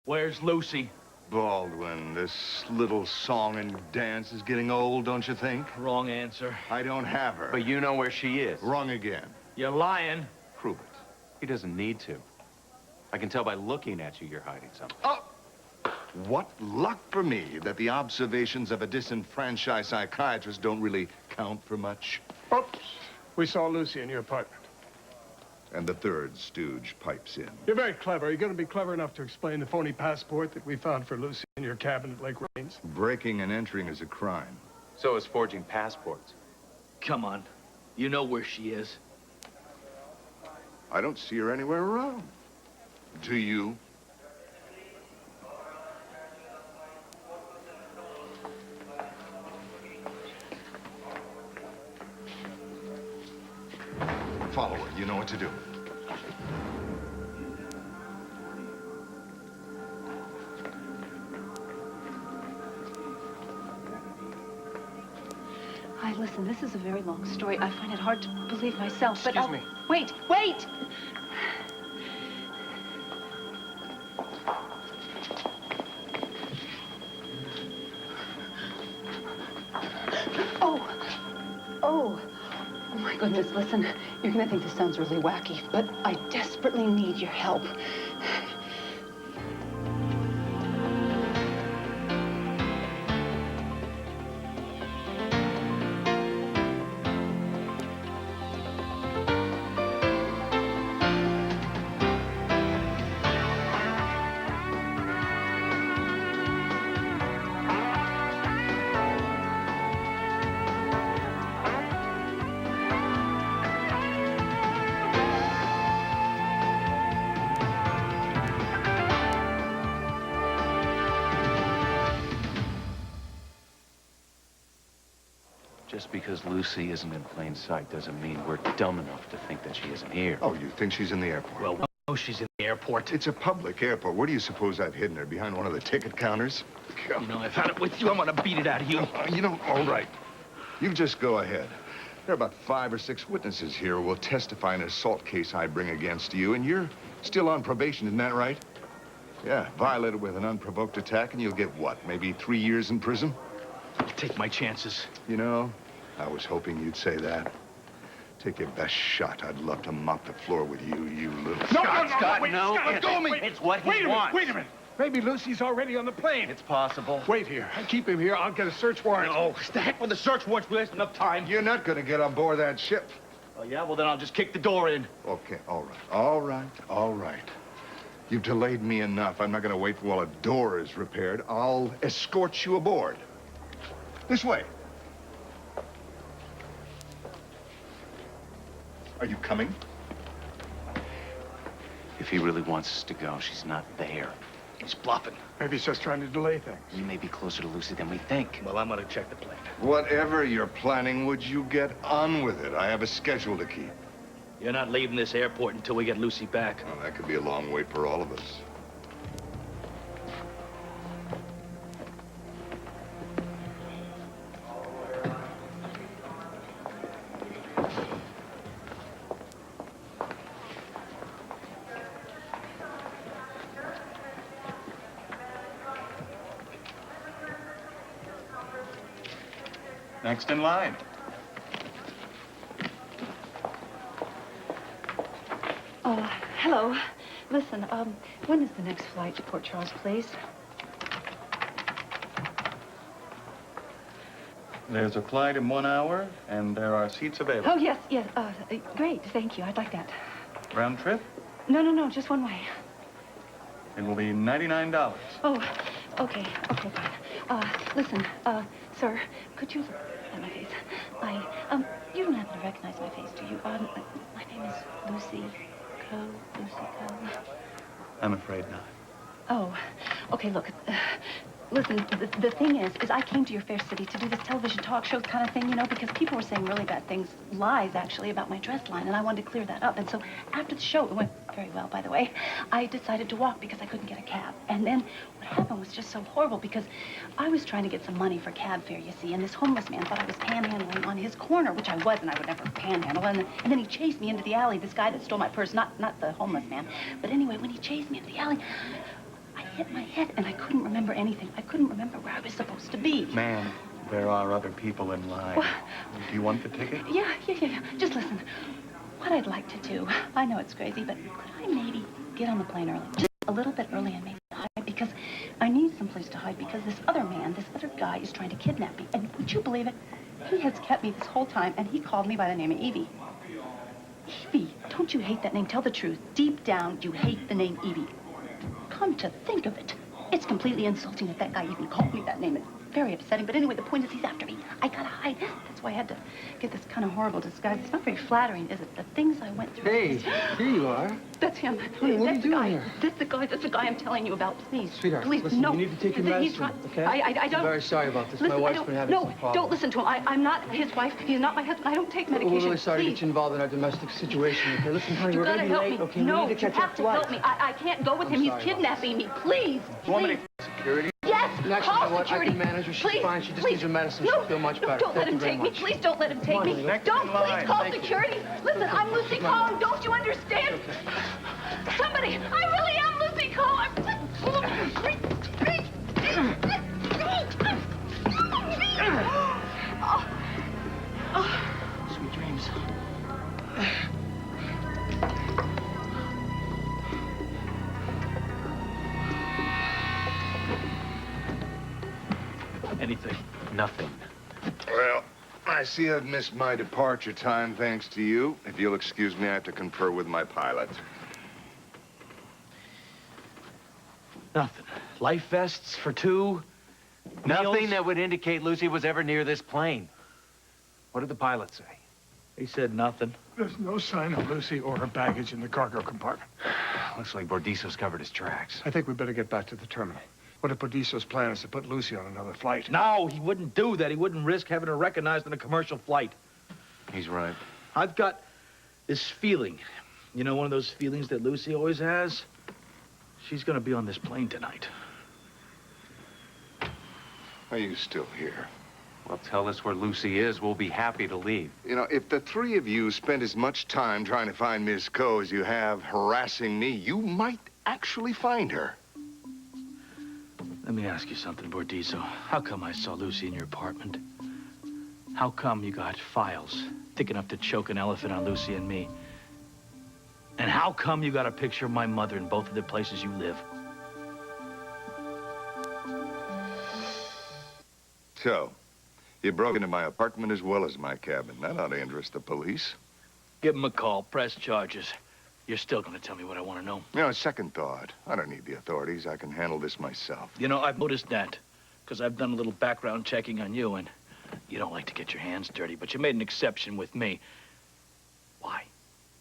Where's Lucy? Baldwin, this little song and dance is getting old, don't you think? Wrong answer. I don't have her. But you know where she is. Wrong again. You're lying. Prove it. He doesn't need to. I can tell by looking at you you're hiding something. Oh! What luck for me that the observations of a disenfranchised psychiatrist don't really count for much. Oops. We saw Lucy in your apartment. And the third stooge pipes in. You're very clever. You're going to be clever enough to explain the phony passport that we found for Lucy in your cabin at Lake Rains. Breaking and entering is a crime. So is forging passports. Come on. You know where she is. I don't see her anywhere around. Do you? Follow her. You know what to do. Hi, listen, this is a very long story. I find it hard to believe myself, but Excuse me. Wait, wait! Oh, my goodness, listen, you're gonna think this sounds really wacky, but I desperately need your help. Just because Lucy isn't in plain sight doesn't mean we're dumb enough to think that she isn't here. Oh, you think she's in the airport? Well, we know she's in the airport. It's a public airport. Where do you suppose I've hidden her? Behind one of the ticket counters? You know, if I had it with you, I'm gonna beat it out of you. You know, all right. You just go ahead. There are about 5 or 6 witnesses here who will testify in an assault case I bring against you, and you're still on probation, isn't that right? Yeah, violated with an unprovoked attack, and you'll get what, maybe 3 years in prison? I'll take my chances. You know, I was hoping you'd say that. Take your best shot. I'd love to mop the floor with you, you little... Scott, wait, no. Scott, let go of me. It's what he Wait wants. Wait a minute. Maybe Lucy's already on the plane. It's possible. Wait here. Keep him here. I'll get a search warrant. No, the heck with the search warrants. We wasted enough time. You're not going to get on board that ship. Oh, yeah? Well, then I'll just kick the door in. Okay, all right. You've delayed me enough. I'm not going to wait while a door is repaired. I'll escort you aboard. This way. Are you coming? If he really wants us to go, she's not there. He's bluffing. Maybe he's just trying to delay things. We may be closer to Lucy than we think. Well, I'm gonna check the plane. Whatever you're planning, would you get on with it? I have a schedule to keep. You're not leaving this airport until we get Lucy back. Well, that could be a long wait for all of us. Next in line. Oh, hello. Listen, when is the next flight to Port Charles, please? There's a flight in 1 hour, and there are seats available. Oh, yes, great, thank you. I'd like that. Round trip? No, just one way. It will be $99. Oh, okay, fine. Listen, sir, could you look at my face? You don't happen to recognize my face, do you? My name is Lucy Coe. I'm afraid not. Oh, okay, look, listen, the thing is I came to your fair city to do this television talk show kind of thing, you know, because people were saying really bad things, lies, actually, about my dress line, and I wanted to clear that up. And so after the show, it went very well, by the way, I decided to walk because I couldn't get a cab. And then what happened was just so horrible because I was trying to get some money for cab fare, you see, and this homeless man thought I was panhandling on his corner, which I wasn't. I would never panhandle. And then he chased me into the alley, this guy that stole my purse, not the homeless man. But anyway, when he chased me into the alley, I hit my head, and I couldn't remember anything. I couldn't remember where I was supposed to be. Ma'am, there are other people in line. Well, do you want the ticket? Yeah. Just listen. What I'd like to do, I know it's crazy, but could I maybe get on the plane early? Just a little bit early and maybe hide, because I need someplace to hide because this other man, this other guy is trying to kidnap me. And would you believe it? He has kept me this whole time, and he called me by the name of Evie. Evie, don't you hate that name? Tell the truth. Deep down, you hate the name Evie. Come to think of it, it's completely insulting that that guy even called me that name. It's very upsetting, but anyway, the point is he's after me. I gotta hide. That's why I had to get this kind of horrible disguise. It's not very flattering, is it? The things I went through. Hey, here you are. That's him. Honey, what are you doing here? That's the guy I'm telling you about. Please. Sweetheart, please, listen, no. you need to take your He's medicine, not, okay? I don't. I'm very sorry about this. Listen, My wife's been having some problems. Don't listen to him. I'm not his wife. He's not my husband. I don't take medication. We're really sorry to please. get you involved in our domestic situation, okay? Listen, honey, You we're gotta gonna be help late, me. okay? No, we need to catch you have our to flight. help me. I can't go with him. I'm He's sorry about kidnapping me. Please. Want me Please. to security? Yes, And actually, call you know what? security. I can manage her. She's Please, fine. She just please. needs her medicine. No, She'll feel much better. Don't let Thank him you very take me. much. Please don't let him take Come on, me. honey, next Don't in please line. call Thank you. security. Listen, I'm Lucy Cohn. Don't you understand? Somebody, I really am Lucy Cohn. Sweet dreams. Anything. Nothing. Well, I see I've missed my departure time thanks to you. If you'll excuse me, I have to confer with my pilot. Nothing. Life vests for two. Nothing meals. that would indicate Lucy was ever near this plane. What did the pilot say? He said nothing. There's no sign of Lucy or her baggage in the cargo compartment. Looks like Bordisso's covered his tracks. I think we better get back to the terminal. What if Bordisso's plan is to put Lucy on another flight? No, he wouldn't do that. He wouldn't risk having her recognized on a commercial flight. He's right. I've got this feeling. You know, one of those feelings that Lucy always has? She's gonna be on this plane tonight. Are you still here? Well, tell us where Lucy is. We'll be happy to leave. You know, if the three of you spend as much time trying to find Miss Coe as you have harassing me, you might actually find her. Let me ask you something, Bordisso. How come I saw Lucy in your apartment? How come you got files thick enough to choke an elephant on Lucy and me? And how come you got a picture of my mother in both of the places you live? So, you broke into my apartment as well as my cabin. That ought to interest the police. Give them a call, press charges. You're still gonna tell me what I want to know. You know, second thought. I don't need the authorities. I can handle this myself. You know, I've noticed that, because I've done a little background checking on you, and you don't like to get your hands dirty, but you made an exception with me. Why?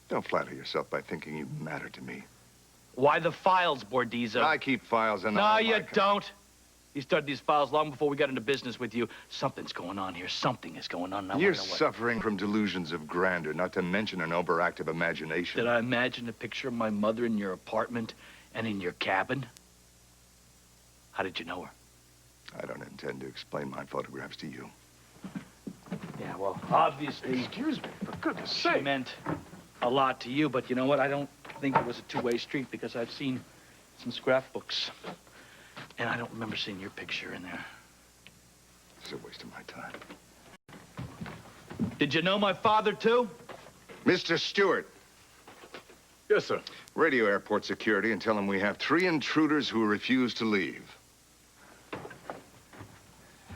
Don't flatter yourself by thinking you matter to me. Why the files, Bordizzo? I keep files in No, all you my don't. You started these files long before we got into business with you. Something's going on here. Something is going on. And I You're wanna know what. suffering from delusions of grandeur, not to mention an overactive imagination. Did I imagine a picture of my mother in your apartment and in your cabin? How did you know her? I don't intend to explain my photographs to you. Yeah, well, obviously, Excuse me, for goodness she sake. meant a lot to you, but you know what? I don't think it was a two-way street because I've seen some scrapbooks. And I don't remember seeing your picture in there. It's a waste of my time. Did you know my father, too? Mr. Stewart, Yes, sir. radio airport security and tell him we have 3 intruders who refuse to leave.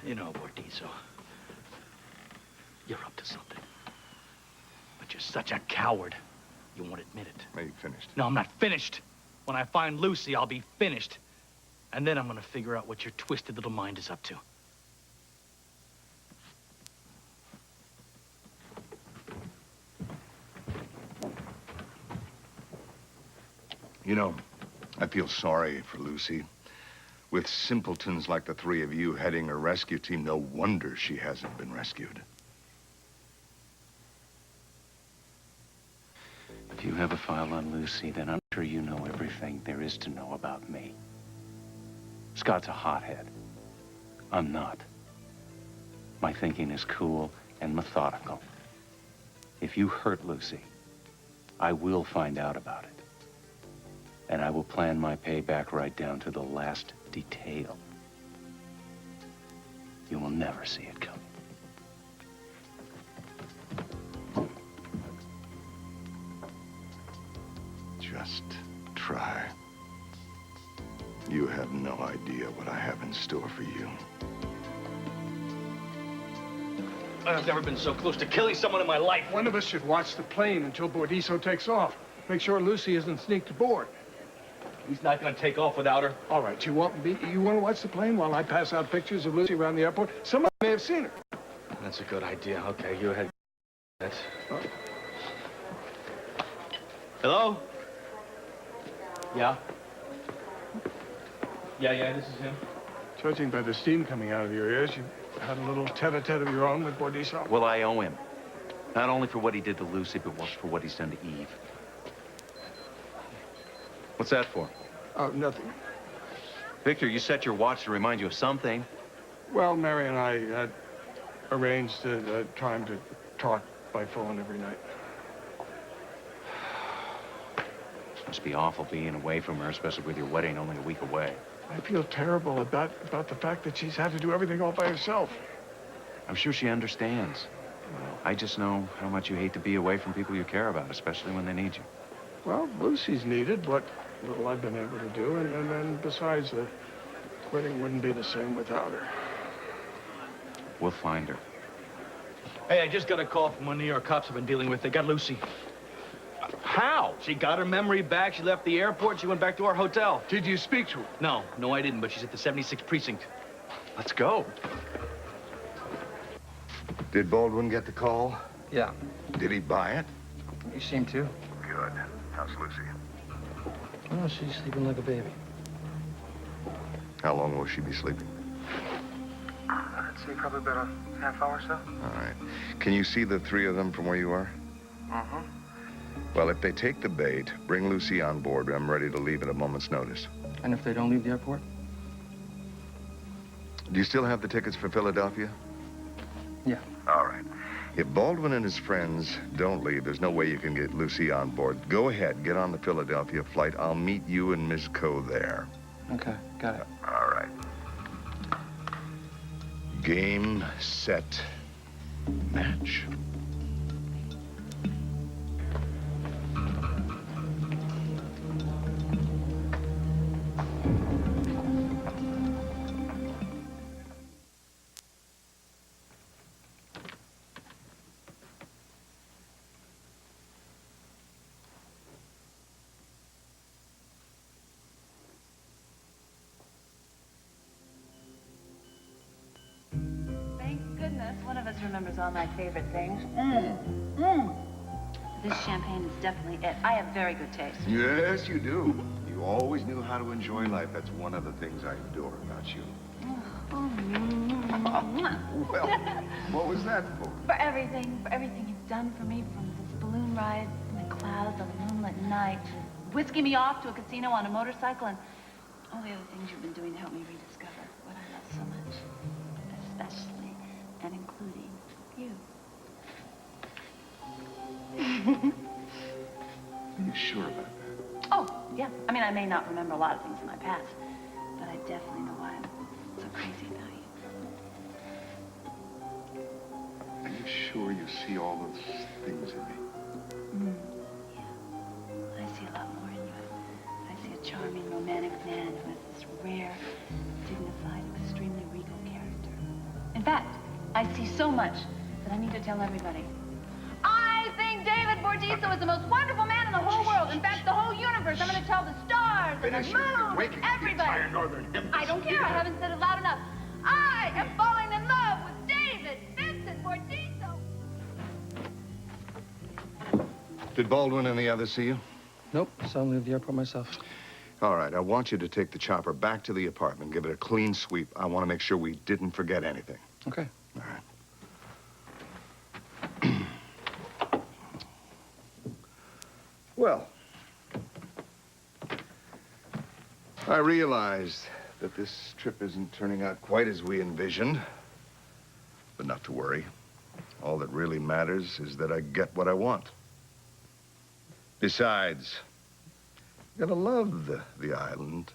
You know, Bordizo, you're up to something. But you're such a coward, you won't admit it. Are you finished? No, I'm not finished. When I find Lucy, I'll be finished. And then I'm gonna figure out what your twisted little mind is up to. You know, I feel sorry for Lucy. With simpletons like the 3 of you heading her rescue team, no wonder she hasn't been rescued. If you have a file on Lucy, then I'm sure you know everything there is to know about me. Scott's a hothead. I'm not. My thinking is cool and methodical. If you hurt Lucy, I will find out about it. And I will plan my payback right down to the last detail. You will never see it coming. Just try. You have no idea what I have in store for you. I've never been so close to killing someone in my life. One of us should watch the plane until Bordiso takes off. Make sure Lucy isn't sneaked aboard. He's not gonna take off without her. All right, you want to watch the plane while I pass out pictures of Lucy around the airport? Somebody may have seen her. That's a good idea. Okay, you ahead. That's... Hello? Yeah? Yeah, this is him. Judging by the steam coming out of your ears, you had a little tete-a-tete of your own with Bordiso. Well, I owe him. Not only for what he did to Lucy, but for what he's done to Eve. What's that for? Oh, nothing. Victor, you set your watch to remind you of something. Well, Mary and I had arranged a time to talk by phone every night. Must be awful being away from her, especially with your wedding only a week away. I feel terrible about the fact that she's had to do everything all by herself. I'm sure she understands. I just know how much you hate to be away from people you care about, especially when they need you. Well, Lucy's needed what little I've been able to do, and then besides, the wedding wouldn't be the same without her. We'll find her. Hey, I just got a call from one New York cops I've been dealing with. They got Lucy. How? She got her memory back. She left the airport. She went back to our hotel. Did you speak to her? No, I didn't, but she's at the 76th precinct. Let's go. Did Baldwin get the call? Yeah, Did he buy it? you seem to. Good. How's Lucy? Oh, she's sleeping like a baby. How long will she be sleeping? I'd say probably about a half hour or so. All right. Can you see the three of them from where you are? Uh-huh. Well, if they take the bait, bring Lucy on board. I'm ready to leave at a moment's notice. And if they don't leave the airport? Do you still have the tickets for Philadelphia? Yeah. All right. If Baldwin and his friends don't leave, there's no way you can get Lucy on board. Go ahead, get on the Philadelphia flight. I'll meet you and Ms. Coe there. Okay, got it. All right. Game, set, match. Thank goodness one of us remembers all my favorite things. This champagne is definitely it. I have very good taste. Yes, you do. You always knew how to enjoy life. That's one of the things I adore about you. Well, what was that for? For everything you've done for me, from this balloon ride in the clouds on a moonlit night, to whisking me off to a casino on a motorcycle, and all the other things you've been doing to help me rediscover what I love so much, especially and including you. Are you sure about that? Oh, yeah. I mean, I may not remember a lot of things in my past, but I definitely know why I'm so crazy about you. Are you sure you see all those things in me? Yeah. I see a lot more in you. I see a charming, romantic man who has this rare, dignified, extremely regal character. In fact, I see so much that I need to tell everybody. I think David Bordiso is the most wonderful man in the whole world. In fact, the whole universe. I'm going to tell the stars and the moon, everybody. I don't care. I haven't said it loud enough. I am falling in love with David Vincent Bordiso. Did Baldwin and the others see you? Nope, so I'll leave the airport myself. All right, I want you to take the chopper back to the apartment, give it a clean sweep. I want to make sure we didn't forget anything. Okay. All right. Well, I realize that this trip isn't turning out quite as we envisioned, but not to worry. All that really matters is that I get what I want. Besides, You're gonna love the island.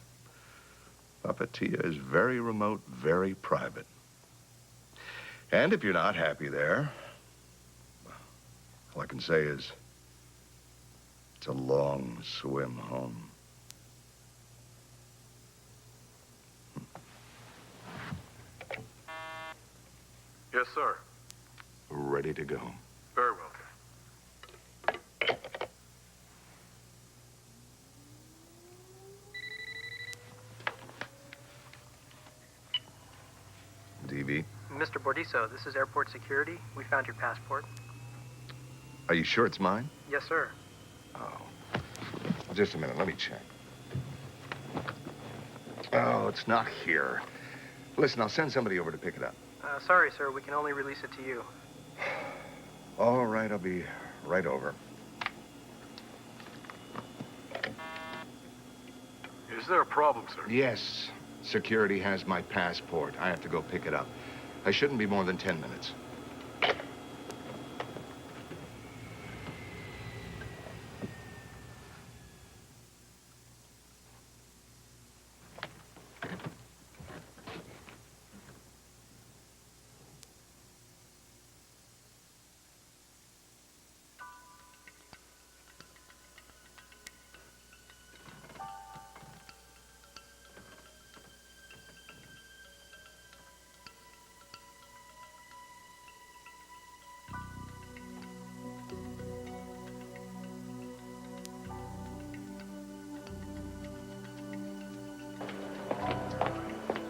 Papatia is very remote, very private. And if you're not happy there, all I can say is it's a long swim home. Yes, sir. Ready to go. Very well, sir. DV, Mr. Bordiso, this is airport security. We found your passport. are you sure it's mine? Yes, sir. Oh. Just a minute, let me check. Oh, it's not here. Listen, I'll send somebody over to pick it up. Sorry, sir. We can only release it to you. All right, I'll be right over. Is there a problem, sir? Yes, security has my passport. I have to go pick it up. I shouldn't be more than 10 minutes.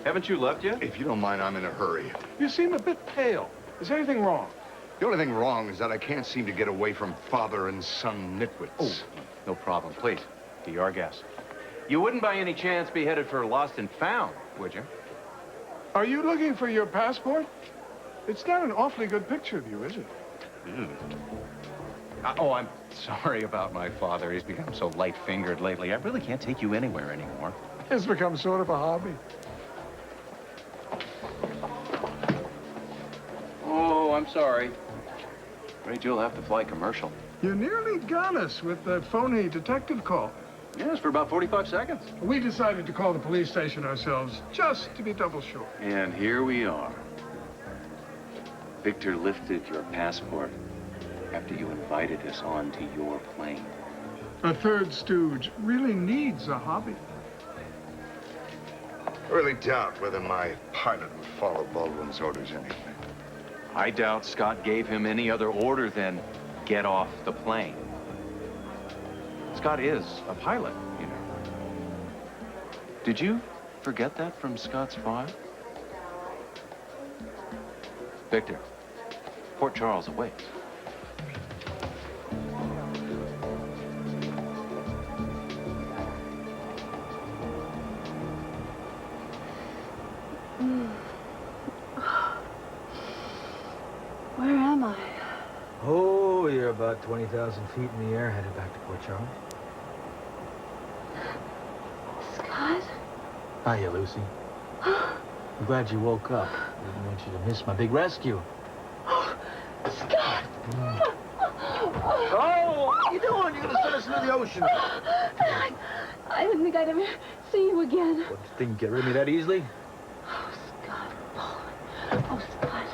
Haven't you left yet? If you don't mind, I'm in a hurry. You seem a bit pale. Is anything wrong? The only thing wrong is that I can't seem to get away from father and son nitwits. Oh, no problem. Please, be our guest. You wouldn't by any chance be headed for Lost and Found, would you? Are you looking for your passport? It's not an awfully good picture of you, is it? Oh, I'm sorry about my father. He's become so light-fingered lately. I really can't take you anywhere anymore. It's become sort of a hobby. Oh, I'm sorry. Afraid you'll have to fly commercial. You nearly got us with that phony detective call. Yes, for about 45 seconds. We decided to call the police station ourselves, just to be double sure. And here we are. Victor lifted your passport after you invited us onto your plane. A third stooge really needs a hobby. I really doubt whether my pilot would follow Baldwin's orders anyway. I doubt Scott gave him any other order than get off the plane. Scott is a pilot, you know. Did you forget that from Scott's file? Victor, Port Charles awaits. Where am I? Oh, you're about 20,000 feet in the air, headed back to Port Charles. Scott? Hiya, Lucy. I'm glad you woke up. I didn't want you to miss my big rescue. Scott! Oh, what are you doing? You're gonna send us into the ocean. I didn't think I'd ever see you again. What, think you get rid of me that easily? Oh, Scott. Oh, Scott.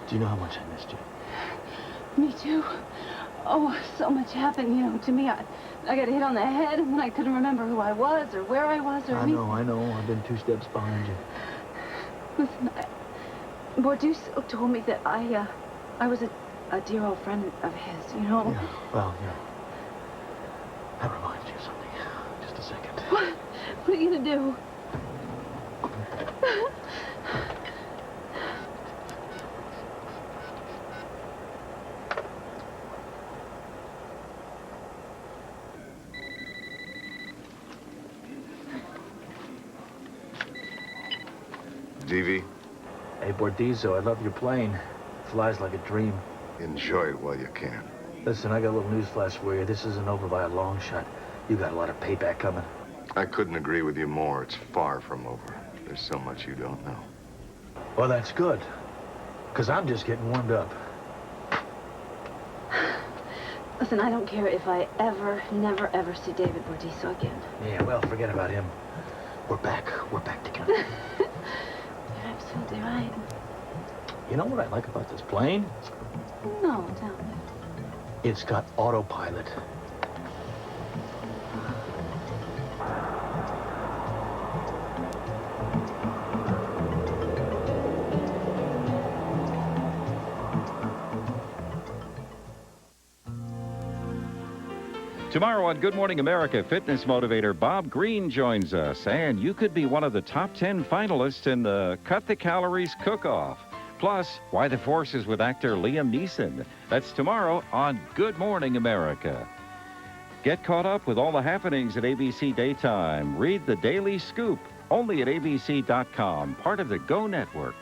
Do you know how much I missed you? Me too. Oh, so much happened, you know, to me. I got hit on the head, and then I couldn't remember who I was or where I was or anything. I know. I've been 2 steps behind you. Listen, Borduso told me that I was a dear old friend of his, you know? Yeah, well, yeah. That reminds me of something. Just a second. What are you gonna do? DV, Hey, Bordizo, I love your plane. Flies like a dream. enjoy it while you can. Listen, I got a little news flash for you. This isn't over by a long shot. You got a lot of payback coming. I couldn't agree with you more. It's far from over. There's so much you don't know. Well, that's good. Because I'm just getting warmed up. Listen, I don't care if I ever, never, ever see David Bordiso again. Yeah, well, forget about him. We're back. We're back together. You're absolutely right. You know what I like about this plane? No, tell me. It's got autopilot. Tomorrow on Good Morning America, fitness motivator Bob Green joins us, and you could be one of the top 10 finalists in the Cut the Calories Cook-Off. Plus, why the force is with actor Liam Neeson. That's tomorrow on Good Morning America. Get caught up with all the happenings at ABC Daytime. Read the Daily Scoop, only at abc.com, part of the Go Network.